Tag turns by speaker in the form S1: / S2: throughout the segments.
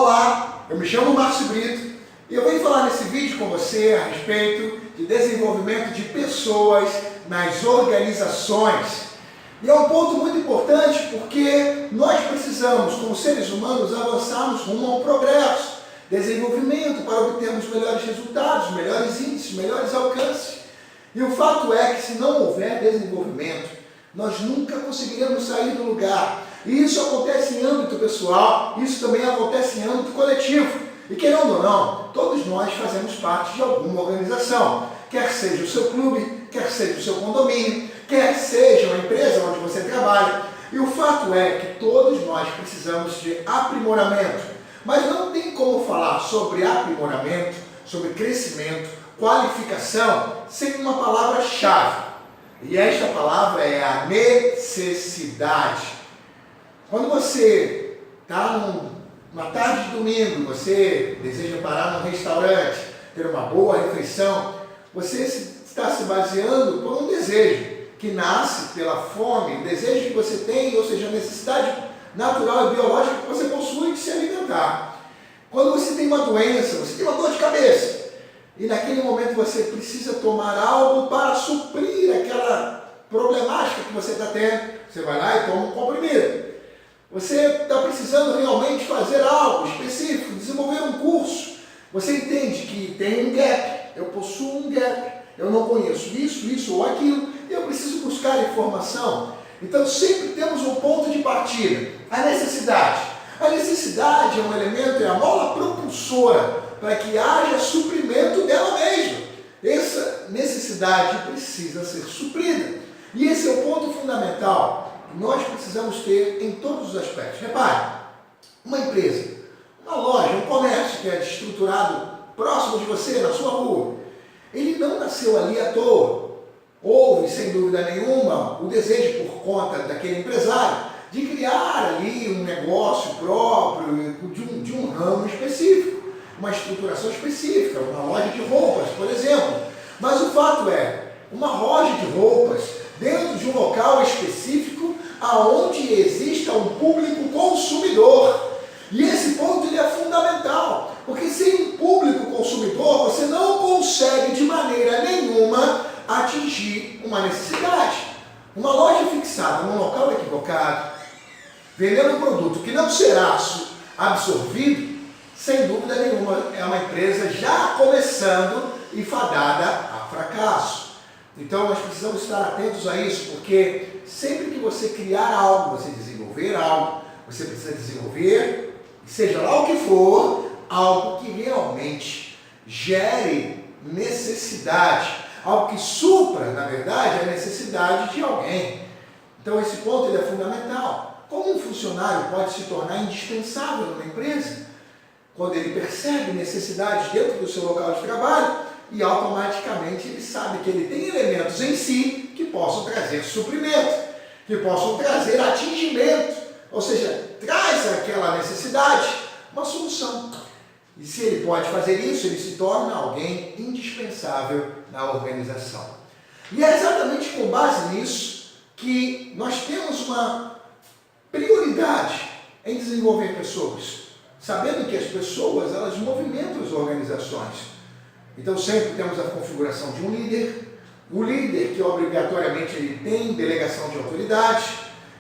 S1: Olá, eu me chamo Márcio Brito e eu venho falar nesse vídeo com você a respeito de desenvolvimento de pessoas nas organizações. E é um ponto muito importante porque nós precisamos, como seres humanos, avançarmos rumo ao progresso, desenvolvimento para obtermos melhores resultados, melhores índices, melhores alcances. E o fato é que se não houver desenvolvimento, nós nunca conseguiremos sair do lugar. E isso acontece em âmbito pessoal, isso também acontece em âmbito coletivo. E querendo ou não, todos nós fazemos parte de alguma organização. Quer seja o seu clube, quer seja o seu condomínio, quer seja uma empresa onde você trabalha. E o fato é que todos nós precisamos de aprimoramento. Mas não tem como falar sobre aprimoramento, sobre crescimento, qualificação, sem uma palavra-chave. E esta palavra é a necessidade. Quando você está numa tarde de domingo, você deseja parar num restaurante, ter uma boa refeição, você está se baseando por um desejo que nasce pela fome, o desejo que você tem, ou seja, a necessidade natural e biológica que você possui de se alimentar. Quando você tem uma doença, você tem uma dor de cabeça, e naquele momento você precisa tomar algo para suprir aquela problemática que você está tendo, você vai lá e toma um comprimido. Você está precisando realmente fazer algo específico, desenvolver um curso. Você entende que tem um gap, eu possuo um gap, eu não conheço isso ou aquilo, e eu preciso buscar informação. Então sempre temos um ponto de partida, a necessidade. A necessidade é um elemento, é a mola propulsora para que haja suprimento dela mesma. Essa necessidade precisa ser suprida. E esse é o ponto fundamental que nós precisamos ter em todos os aspectos. Repare, uma empresa, uma loja, um comércio que é estruturado próximo de você, na sua rua, ele não nasceu ali à toa. Houve, sem dúvida nenhuma, o desejo por conta daquele empresário de criar ali um negócio próprio de um ramo específico, uma estruturação específica, uma loja de roupas, por exemplo. Mas o fato é, uma loja de roupas dentro de um local específico aonde exista um público consumidor. E esse ponto ele é fundamental, porque sem um público consumidor você não consegue de maneira nenhuma atingir uma necessidade. Uma loja fixada num local equivocado, vendendo um produto que não será absorvido, sem dúvida nenhuma é uma empresa já começando e fadada a fracasso. Então nós precisamos estar atentos a isso, porque sempre que você criar algo, você desenvolver algo, você precisa desenvolver, seja lá o que for, algo que realmente gere necessidade, algo que supra, na verdade, a necessidade de alguém. Então esse ponto ele é fundamental. Como um funcionário pode se tornar indispensável numa empresa? Quando ele percebe necessidades dentro do seu local de trabalho e automaticamente ele sabe que ele tem elementos em si que possam trazer suprimento, que possam trazer atingimento, ou seja, traz aquela necessidade uma solução. E se ele pode fazer isso, ele se torna alguém indispensável na organização. E é exatamente com base nisso que nós temos uma prioridade em desenvolver pessoas, sabendo que as pessoas, elas movimentam as organizações. Então sempre temos a configuração de um líder, o líder que obrigatoriamente ele tem delegação de autoridade,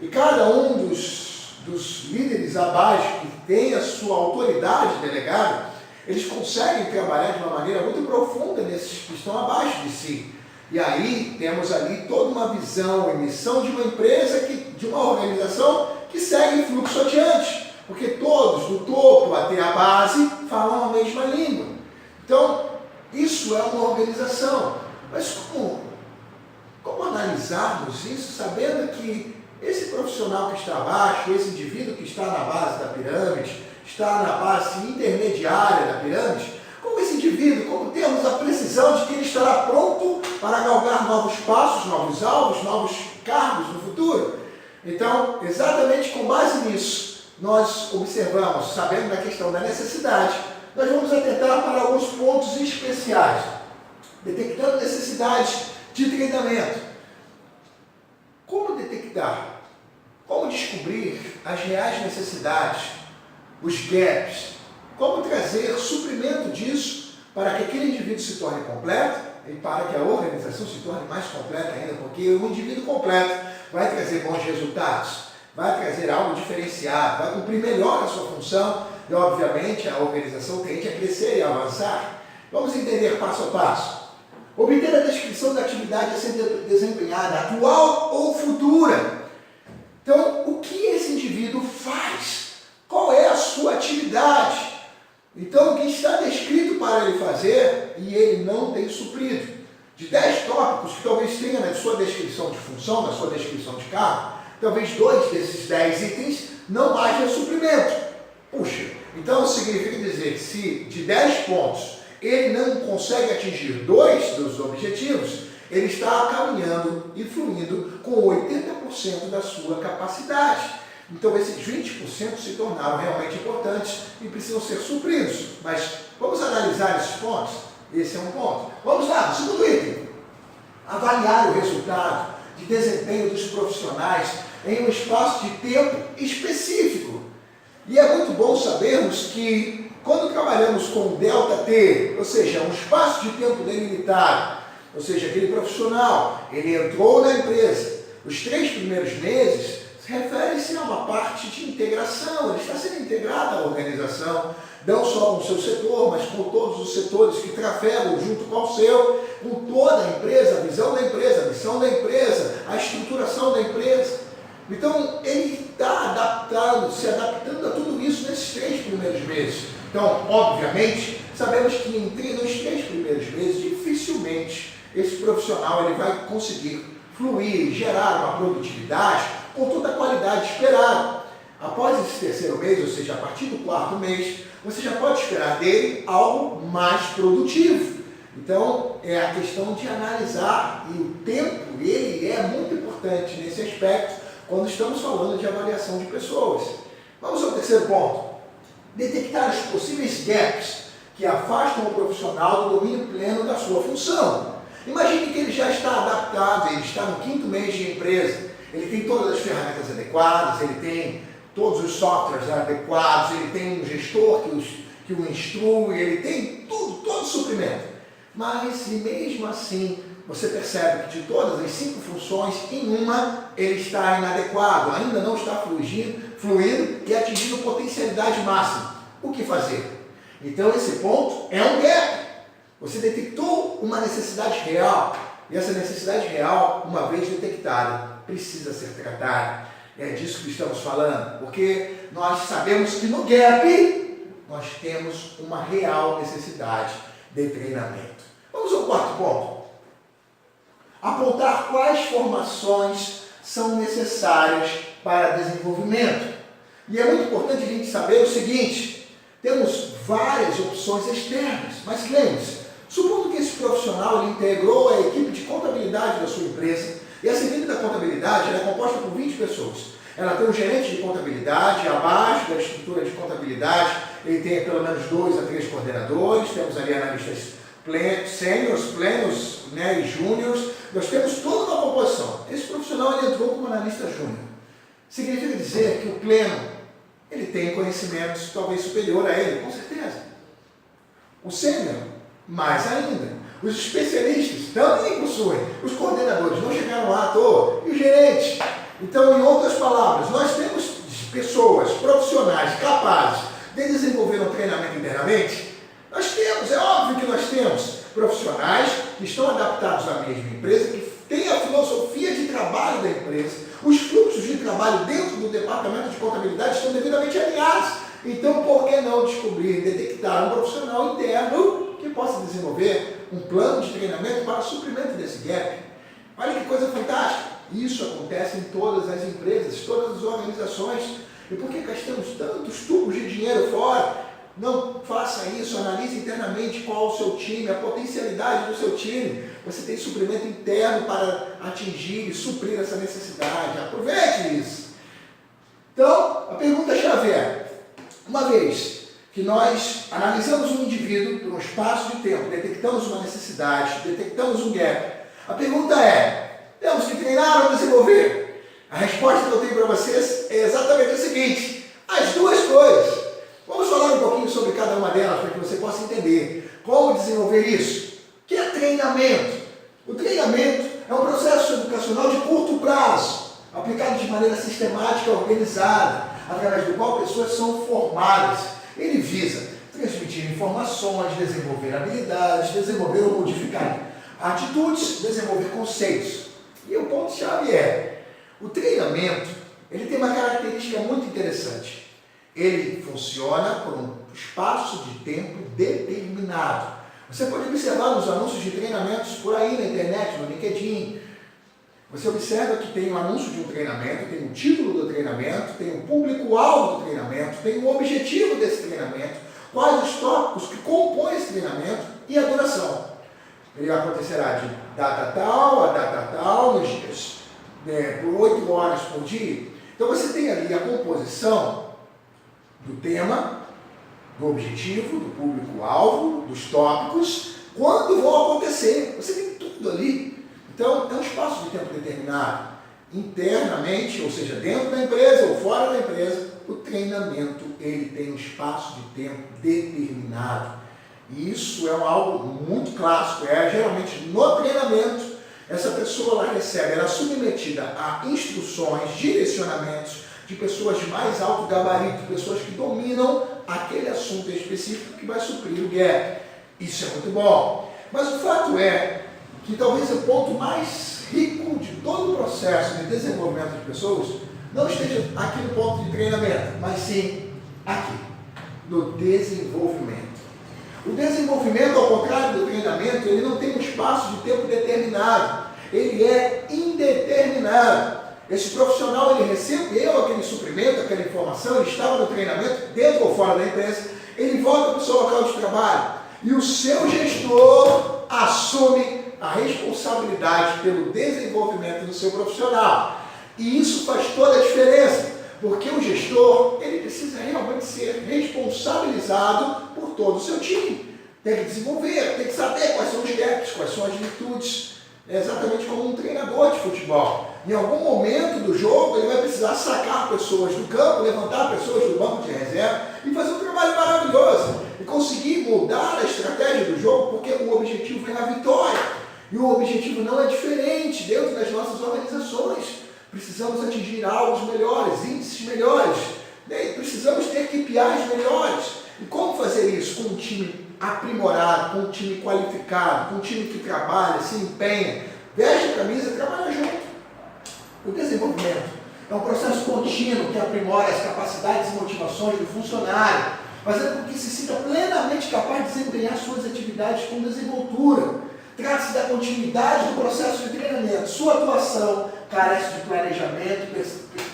S1: e cada um dos líderes abaixo que tem a sua autoridade delegada, eles conseguem trabalhar de uma maneira muito profunda nesses que estão abaixo de si. E aí temos ali toda uma visão e missão de uma empresa, de uma organização que segue fluxo adiante, porque todos, do topo até a base, falam a mesma língua. Então, isso é uma organização. Mas como analisarmos isso, sabendo que esse profissional que está abaixo, esse indivíduo que está na base da pirâmide, está na base intermediária da pirâmide, como esse indivíduo, como temos a precisão de que ele estará pronto para galgar novos passos, novos alvos, novos cargos no futuro? Então, exatamente com base nisso, nós observamos, sabendo da questão da necessidade, nós vamos atentar para alguns pontos especiais, detectando necessidades de treinamento. Como detectar? Como descobrir as reais necessidades, os gaps, como trazer suprimento disso para que aquele indivíduo se torne completo e para que a organização se torne mais completa ainda, porque o indivíduo completo vai trazer bons resultados, vai trazer algo diferenciado, vai cumprir melhor a sua função e, obviamente, a organização tende a crescer e avançar. Vamos entender passo a passo. Obter a descrição da atividade a ser desempenhada, atual ou futura. Então, o que esse indivíduo faz? Qual é a sua atividade? Então, o que está descrito para ele fazer e ele não tem suprido. De 10 tópicos que talvez tenha na sua descrição de função, na sua descrição de cargo, talvez 2 desses 10 itens não haja suprimento. Puxa, então significa dizer que se de 10 pontos ele não consegue atingir 2 dos objetivos, ele está caminhando e fluindo com 80% da sua capacidade. Então esses 20% se tornaram realmente importantes e precisam ser supridos. Mas vamos analisar esses pontos? Esse é um ponto. Vamos lá, o segundo item. Avaliar o resultado de desempenho dos profissionais em um espaço de tempo específico. E é muito bom sabermos que quando trabalhamos com ΔT, ou seja, um espaço de tempo delimitado, ou seja, aquele profissional, ele entrou na empresa, os 3 primeiros meses refere-se a uma parte de integração, ele está sendo integrado à organização, não só com o seu setor, mas com todos os setores que trafegam junto com o seu, com toda a empresa, a visão da empresa, a missão da empresa, a estruturação da empresa. Então, ele está se adaptando a tudo isso nesses 3 primeiros meses. Então, obviamente, sabemos que nos 3 primeiros meses, dificilmente esse profissional ele vai conseguir fluir, gerar uma produtividade com toda a qualidade esperada. Após esse 3º mês, ou seja, a partir do 4º mês, você já pode esperar dele algo mais produtivo. Então, é a questão de analisar, e o tempo, ele é muito importante nesse aspecto, quando estamos falando de avaliação de pessoas. Vamos ao 3º ponto. Detectar os possíveis gaps que afastam o profissional do domínio pleno da sua função. Imagine que ele já está adaptado, ele está no 5º mês de empresa, ele tem todas as ferramentas adequadas, ele tem todos os softwares adequados, ele tem um gestor que o instrui, ele tem tudo, todo o suprimento. Mas, e mesmo assim, você percebe que de todas as 5 funções, em uma ele está inadequado, ainda não está fluindo e atingindo potencialidade máxima. O que fazer? Então esse ponto é um gap. Você detectou uma necessidade real e essa necessidade real, uma vez detectada, precisa ser tratada. É disso que estamos falando, porque nós sabemos que no gap nós temos uma real necessidade de treinamento. Vamos ao 4º ponto. Apontar quais formações são necessárias para desenvolvimento. E é muito importante a gente saber o seguinte, temos várias opções externas, mas lembre-se, supondo que esse profissional ele integrou a equipe de contabilidade da sua empresa, e essa equipe da contabilidade ela é composta por 20 pessoas. Ela tem um gerente de contabilidade, abaixo da estrutura de contabilidade, ele tem pelo menos 2 a 3 coordenadores, temos ali analistas sêniores, plenos, né, e júniores, nós temos toda uma composição. Esse profissional ele entrou como analista júnior. Significa dizer que o pleno ele tem conhecimentos talvez superior a ele, com certeza. O sênior, mais ainda. Os especialistas também possuem. Os coordenadores não chegaram lá à toa. E os gerentes. Então, em outras palavras, nós temos pessoas, profissionais capazes de desenvolver um treinamento internamente. Nós temos, é óbvio que nós temos profissionais que estão adaptados à mesma empresa, que têm a filosofia de trabalho da empresa, os fluxos de trabalho dentro do departamento de contabilidade estão devidamente alinhados. Então, por que não descobrir, detectar um profissional interno que possa desenvolver um plano de treinamento para o suprimento desse gap? Olha que coisa fantástica! Isso acontece em todas as empresas, todas as organizações. E por que gastamos tantos tubos de dinheiro fora? Não faça isso, analise internamente qual o seu time, a potencialidade do seu time. Você tem suprimento interno para atingir e suprir essa necessidade. Aproveite isso. Então, a pergunta-chave é, uma vez que nós analisamos um indivíduo por um espaço de tempo, detectamos uma necessidade, detectamos um gap, a pergunta é, temos que treinar ou desenvolver? A resposta que eu tenho para vocês é exatamente a seguinte, as duas coisas. Vamos falar um pouquinho sobre cada uma delas para que você possa entender como desenvolver isso. O que é treinamento? O treinamento é um processo educacional de curto prazo, aplicado de maneira sistemática e organizada, através do qual pessoas são formadas. Ele visa transmitir informações, desenvolver habilidades, desenvolver ou modificar atitudes, desenvolver conceitos. E o ponto-chave é, o treinamento, ele tem uma característica muito interessante. Ele funciona por um espaço de tempo determinado. Você pode observar nos anúncios de treinamentos por aí na internet, no LinkedIn. Você observa que tem um anúncio de um treinamento, tem o título do treinamento, tem o público-alvo do treinamento, tem o objetivo desse treinamento, quais os tópicos que compõem esse treinamento e a duração. Ele acontecerá de data tal a data tal, nos dias, por 8 horas por dia. Então você tem ali a composição do tema, do objetivo, do público-alvo, dos tópicos, quando vão acontecer. Você tem tudo ali. Então, é um espaço de tempo determinado. Internamente, ou seja, dentro da empresa ou fora da empresa, o treinamento ele tem um espaço de tempo determinado. E isso é algo muito clássico. Geralmente no treinamento, essa pessoa ela recebe, ela é submetida a instruções, direcionamentos de pessoas de mais alto gabarito, pessoas que dominam aquele assunto específico que vai suprir o gap. Isso é muito bom. Mas o fato é que talvez o ponto mais rico de todo o processo de desenvolvimento de pessoas não esteja aqui no ponto de treinamento, mas sim aqui, no desenvolvimento. O desenvolvimento, ao contrário do treinamento, ele não tem um espaço de tempo determinado, ele é indeterminado. Esse profissional, ele recebeu aquele suprimento, aquela informação, ele estava no treinamento, dentro ou fora da empresa, ele volta para o seu local de trabalho e o seu gestor assume a responsabilidade pelo desenvolvimento do seu profissional. E isso faz toda a diferença, porque o gestor, ele precisa realmente ser responsabilizado por todo o seu time. Tem que desenvolver, tem que saber quais são os gaps, quais são as virtudes. É exatamente como um treinador de futebol. Em algum momento do jogo, ele vai precisar sacar pessoas do campo, levantar pessoas do banco de reserva e fazer um trabalho maravilhoso. E conseguir mudar a estratégia do jogo, porque o objetivo é a vitória. E o objetivo não é diferente dentro das nossas organizações. Precisamos atingir alvos melhores, índices melhores. Precisamos ter KPIs melhores. E como fazer isso? Com um time aprimorado, com um time qualificado, com um time que trabalha, se empenha, veste a camisa e trabalha junto. O desenvolvimento é um processo contínuo que aprimora as capacidades e motivações do funcionário, fazendo com que se sinta plenamente capaz de desempenhar suas atividades com desenvoltura. Trata-se da continuidade do processo de treinamento. Sua atuação carece de planejamento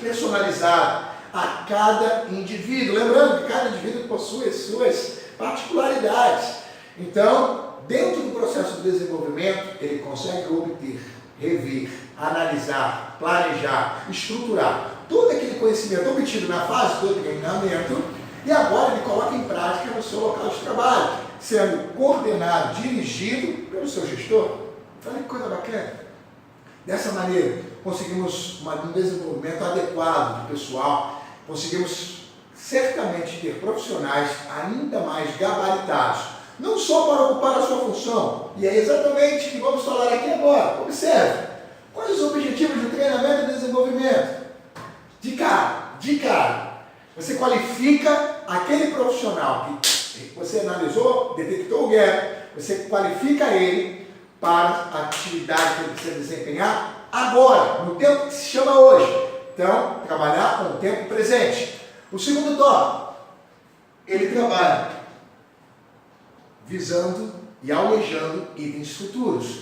S1: personalizado a cada indivíduo. Lembrando que cada indivíduo possui as suas particularidades. Então, dentro do processo de desenvolvimento, ele consegue obter, rever, analisar, planejar, estruturar todo aquele conhecimento obtido na fase do treinamento e agora ele coloca em prática no seu local de trabalho, sendo coordenado, dirigido pelo seu gestor. Olha que coisa bacana. Dessa maneira, conseguimos um desenvolvimento adequado do pessoal, conseguimos certamente ter profissionais ainda mais gabaritados, não só para ocupar a sua função, e é exatamente o que vamos falar aqui agora. Observe, quais os objetivos de treinamento e desenvolvimento? De cara, você qualifica aquele profissional que você analisou, detectou o gap, você qualifica ele para a atividade que ele precisa desempenhar agora, no tempo que se chama hoje. Então, trabalhar com o tempo presente. O segundo tópico, ele trabalha visando e almejando itens futuros.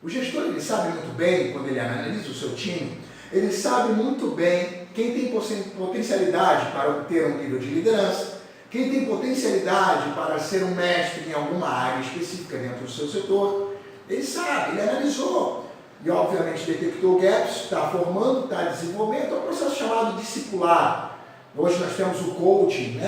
S1: O gestor, ele sabe muito bem, quando ele analisa o seu time, ele sabe muito bem quem tem potencialidade para obter um nível de liderança, quem tem potencialidade para ser um mestre em alguma área específica dentro do seu setor. Ele sabe, ele analisou e obviamente detectou gaps, está formando, está desenvolvendo. É um processo chamado discipular. Hoje nós temos o coaching,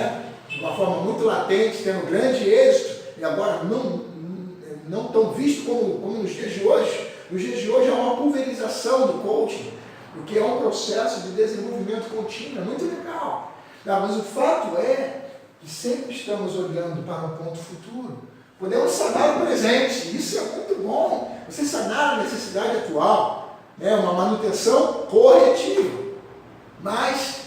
S1: de uma forma muito latente, tendo grande êxito, e agora não tão visto como nos dias de hoje. Nos dias de hoje há uma pulverização do coaching, o que é um processo de desenvolvimento contínuo, é muito legal. Mas o fato é e sempre estamos olhando para um ponto futuro. Podemos sanar o presente, isso é muito bom. Você sanar a necessidade atual, né? Uma manutenção corretiva. Mas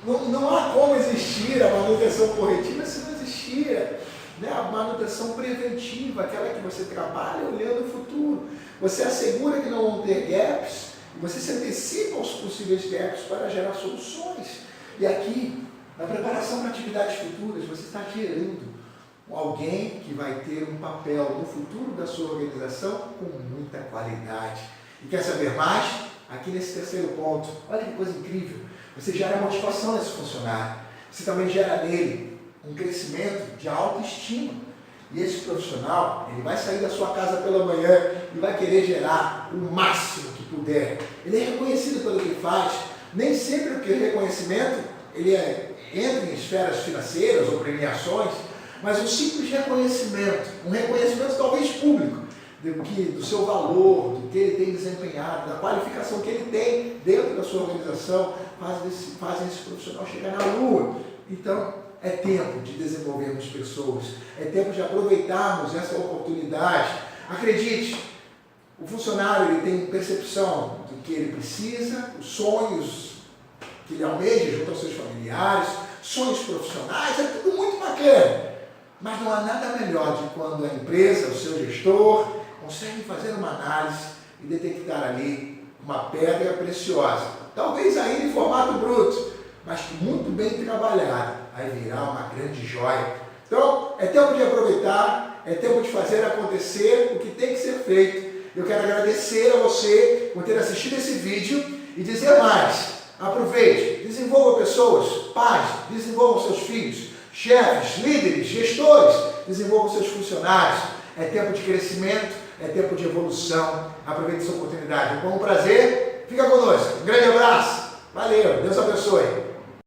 S1: não há como existir a manutenção corretiva se não existir, né, a manutenção preventiva, aquela que você trabalha olhando o futuro. Você assegura que não vão ter gaps e você se antecipa aos possíveis gaps para gerar soluções. E aqui, na preparação para atividades futuras, você está gerando alguém que vai ter um papel no futuro da sua organização com muita qualidade. E quer saber mais? Aqui nesse terceiro ponto, olha que coisa incrível, você gera motivação nesse funcionário, você também gera nele um crescimento de autoestima. E esse profissional, ele vai sair da sua casa pela manhã e vai querer gerar o máximo que puder. Ele é reconhecido pelo que faz, nem sempre porque o reconhecimento ele entra em esferas financeiras ou premiações, mas um simples reconhecimento, um reconhecimento talvez público, do seu valor, do que ele tem desempenhado, da qualificação que ele tem dentro da sua organização, fazem esse profissional chegar na lua. Então, é tempo de desenvolvermos pessoas, é tempo de aproveitarmos essa oportunidade. Acredite, o funcionário ele tem percepção do que ele precisa, os sonhos que ele almeja junto aos seus familiares, sonhos profissionais, é tudo muito bacana. Mas não há nada melhor de quando a empresa, o seu gestor, consegue fazer uma análise e detectar ali uma pedra preciosa. Talvez ainda em formato bruto, mas que muito bem trabalhada, vai virar uma grande joia. Então, é tempo de aproveitar, é tempo de fazer acontecer o que tem que ser feito. Eu quero agradecer a você por ter assistido esse vídeo e dizer mais. Aproveite, desenvolva pessoas, pais, desenvolvam seus filhos, chefes, líderes, gestores, desenvolvam seus funcionários. É tempo de crescimento, é tempo de evolução. Aproveite essa oportunidade. Com um prazer, fica conosco.